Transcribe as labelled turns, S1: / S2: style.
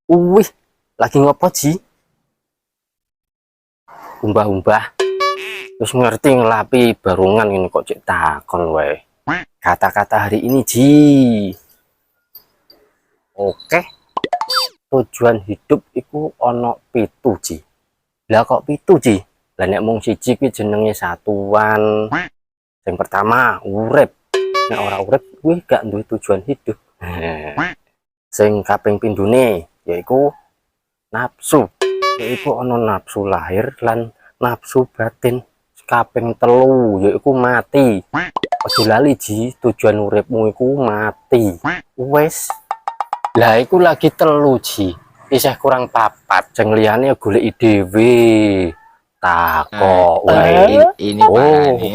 S1: Wih, lagi ngopo Ji? Umbah-umbah. Terus ngerti ngelapi barungan ini kok cek takon wae. Kata-kata hari ini Ji. Oke. Tujuan hidup iku ono pitu Ji. Lah kok pitu Ji? Lah nek mung siji kuwi jenenge satuan. Yang pertama, urip. Nek ora urip kuwi gak duwe tujuan hidup. Sing kaping pindune yaiku nafsu. Yaiku ono nafsu lahir lan nafsu batin. Kaping telu yaiku mati. Aja lali Ji, tujuan uripmu iku mati. Wes. Lah iku lagi telu Ji. Isih kurang papat, sing liyane goleki dhewe. Takok wae.
S2: Ini parah nih.